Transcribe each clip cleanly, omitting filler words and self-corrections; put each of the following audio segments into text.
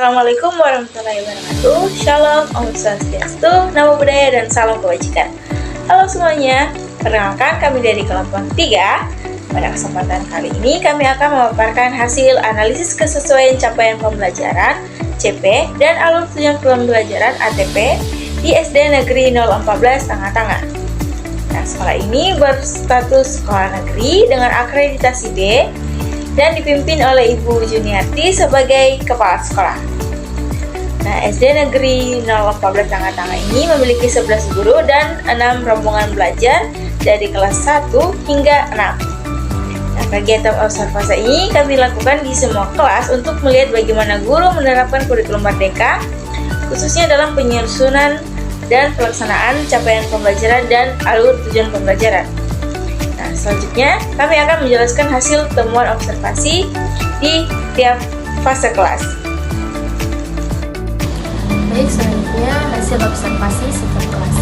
Assalamualaikum warahmatullahi wabarakatuh. Shalom, Om Swastiastu, Namo Buddhaya, dan salam kebajikan. Halo semuanya, perkenalkan kami dari kelompok 3. Pada kesempatan kali ini kami akan memaparkan hasil analisis kesesuaian capaian pembelajaran CP dan alur tujuan pembelajaran ATP di SD Negeri 014 Tangah-Tangah. Nah, sekolah ini berstatus sekolah negeri dengan akreditasi B dan dipimpin oleh Ibu Juniarti sebagai kepala sekolah. Nah, SD Negeri 014 Tangah-Tangah ini memiliki 11 guru dan 6 rombongan belajar dari kelas 1 hingga 6. Nah, kegiatan observasi ini kami lakukan di semua kelas untuk melihat bagaimana guru menerapkan kurikulum Merdeka, khususnya dalam penyusunan dan pelaksanaan capaian pembelajaran dan alur tujuan pembelajaran. Nah, selanjutnya kami akan menjelaskan hasil temuan observasi di tiap fase kelas. Baik, selanjutnya hasil observasi setiap kelas.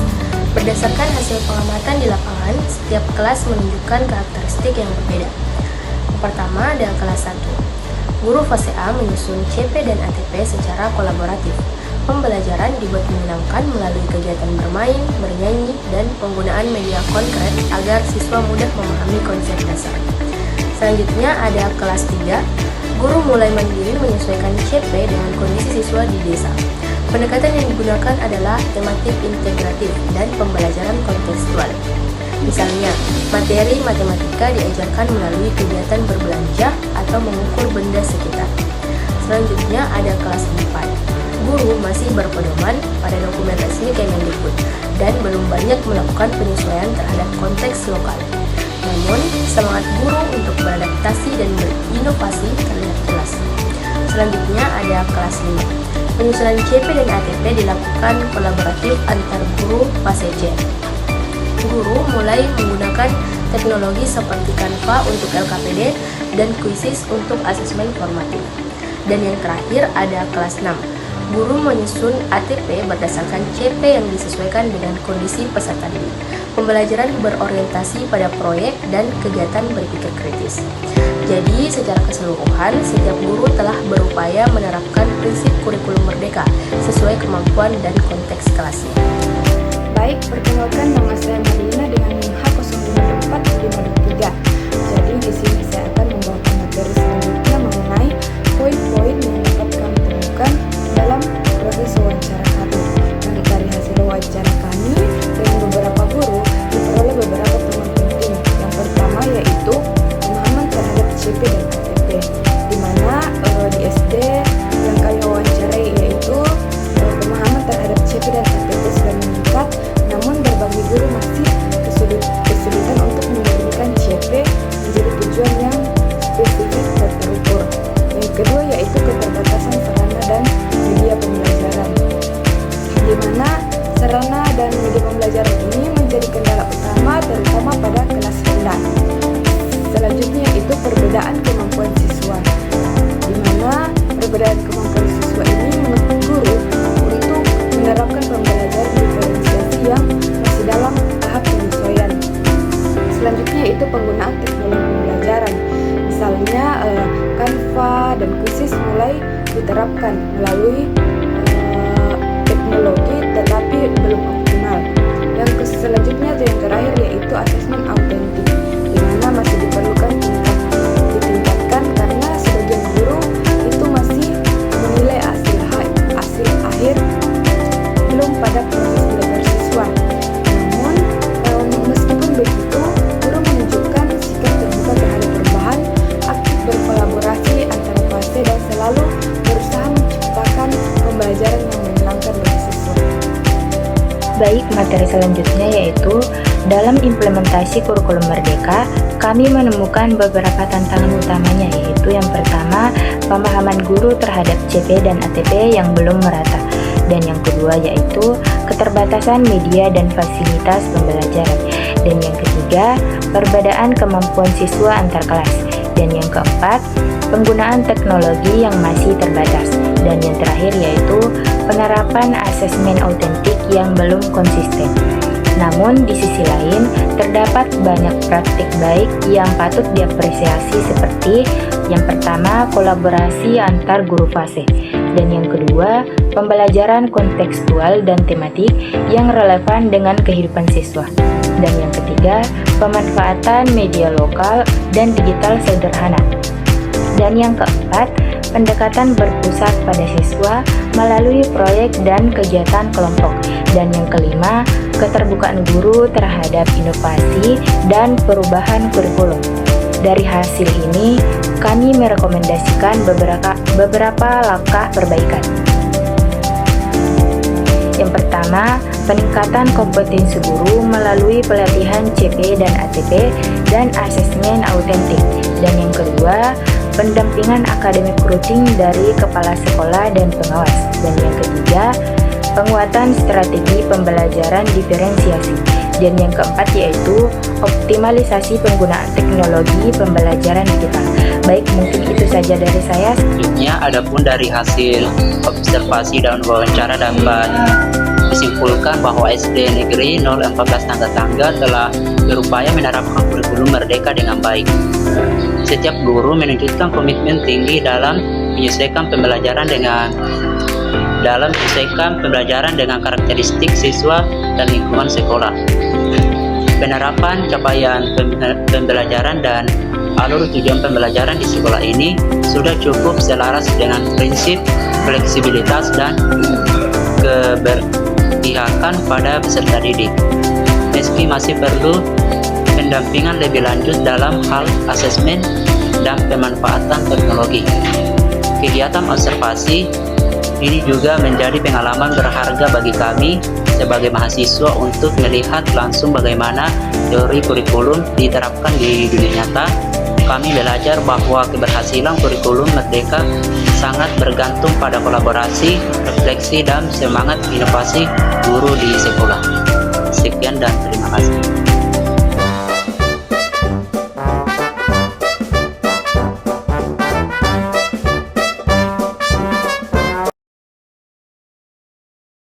Berdasarkan hasil pengamatan di lapangan, setiap kelas menunjukkan karakteristik yang berbeda. Yang pertama adalah kelas 1. Guru fase A menyusun CP dan ATP secara kolaboratif. Pembelajaran dibuat menyenangkan melalui kegiatan bermain, bernyanyi, dan penggunaan media konkret agar siswa mudah memahami konsep dasar. Selanjutnya ada kelas 3. Guru mulai mandiri menyesuaikan CP dengan kondisi siswa di desa. Pendekatan yang digunakan adalah tematik integratif dan pembelajaran kontekstual. Misalnya, materi matematika diajarkan melalui kegiatan berbelanja atau mengukur benda sekitar. Selanjutnya ada kelas 4. Guru masih berpedoman pada dokumentasi Kemendikbud dan belum banyak melakukan penyesuaian terhadap konteks lokal. Namun, semangat guru untuk beradaptasi dan berinovasi terlihat jelas. Selanjutnya ada kelas 5. Penyusunan CP dan ATP dilakukan kolaboratif antar guru fase C. Guru mulai menggunakan teknologi seperti Canva untuk LKPD dan Quizzes untuk asesmen formatif. Dan yang terakhir ada kelas 6. Guru menyusun ATP berdasarkan CP yang disesuaikan dengan kondisi peserta didik. Pembelajaran berorientasi pada proyek dan kegiatan berpikir kritis. Jadi, secara keseluruhan, setiap guru telah berupaya menerapkan prinsip kurikulum Merdeka sesuai kemampuan dan konteks kelasnya. Baik, perkenalkan nama saya Marina dengan NIM H05453. Jadi, di sini saya akan membawakan materi selanjutnya mengenai poin-poin yang dapat kami temukan dalam proses wawancara kami. Nah, dari hasil wawancara kami dengan beberapa guru diperoleh beberapa temuan penting. Yang pertama yaitu pemahaman terhadap CP dan ATP, di mana di SD yang kami wawancarai yaitu pemahaman terhadap CP dan ATP sudah meningkat, namun berbagai guru masih kesulitan untuk menjadikan CP menjadi tujuan yang spesifik dan terukur. Yang kedua yaitu keterbatasan sarana dan media pembelajaran, di mana sarana dan media pembelajaran ini menjadi kendala utama terutama pada kelas rendah. Selanjutnya yaitu perbedaan kemampuan siswa, di mana perbedaan kemampuan siswa ini menuntut guru untuk menerapkan pembelajaran diferensiasi yang masih dalam tahap penyesuaian. Selanjutnya yaitu penggunaan teknologi pembelajaran, misalnya Canva dan Quizzes mulai diterapkan melalui teknologi tetapi belum optimal. Yang selanjutnya yang terakhir yaitu asesmen autentik, di mana masih diperlukan ditingkatkan karena sebagian guru itu masih menilai hasil akhir belum pada proses belajar siswa. Namun meskipun begitu, guru menunjukkan sikap terbuka terhadap perubahan, aktif berkolaborasi antar fase dan selalu berusaha menciptakan pembelajaran yang menyenangkan bagi siswa. Baik, materi selanjutnya yaitu dalam implementasi kurikulum Merdeka, kami menemukan beberapa tantangan utamanya, yaitu yang pertama, pemahaman guru terhadap CP dan ATP yang belum merata. Dan yang kedua yaitu keterbatasan media dan fasilitas pembelajaran. Dan yang ketiga, perbedaan kemampuan siswa antar kelas. Dan yang keempat, penggunaan teknologi yang masih terbatas. Dan yang terakhir yaitu penerapan asesmen autentik yang belum konsisten. Namun di sisi lain, terdapat banyak praktik baik yang patut diapresiasi seperti yang pertama, kolaborasi antar guru fase. Dan yang kedua, pembelajaran kontekstual dan tematik yang relevan dengan kehidupan siswa. Dan yang ketiga, pemanfaatan media lokal dan digital sederhana. Dan yang keempat, pendekatan berpusat pada siswa melalui proyek dan kegiatan kelompok. Dan yang kelima, keterbukaan guru terhadap inovasi dan perubahan kurikulum. Dari hasil ini, kami merekomendasikan beberapa langkah perbaikan. Yang pertama, peningkatan kompetensi guru melalui pelatihan CP dan ATP dan asesmen autentik. Dan yang kedua, pendampingan akademik rutin dari kepala sekolah dan pengawas. Dan yang ketiga, penguatan strategi pembelajaran diferensiasi. Dan yang keempat yaitu optimalisasi penggunaan teknologi pembelajaran digital. Baik, mungkin itu saja dari saya. Selanjutnya, adapun dari hasil observasi dan wawancara dapat disimpulkan bahwa SD Negeri 014 Tangga-Tangga telah berupaya menerapkan kurikulum merdeka dengan baik. Setiap guru menunjukkan komitmen tinggi dalam menyesuaikan pembelajaran dengan karakteristik siswa dan lingkungan sekolah. Penerapan capaian pembelajaran dan alur tujuan pembelajaran di sekolah ini sudah cukup selaras dengan prinsip fleksibilitas dan keberpihakan pada peserta didik. Meski masih perlu pendampingan lebih lanjut dalam hal asesmen dan pemanfaatan teknologi. Kegiatan observasi ini juga menjadi pengalaman berharga bagi kami sebagai mahasiswa untuk melihat langsung bagaimana teori kurikulum diterapkan di dunia nyata. Kami belajar bahwa keberhasilan kurikulum merdeka sangat bergantung pada kolaborasi, refleksi, dan semangat inovasi guru di sekolah. Sekian dan terima kasih.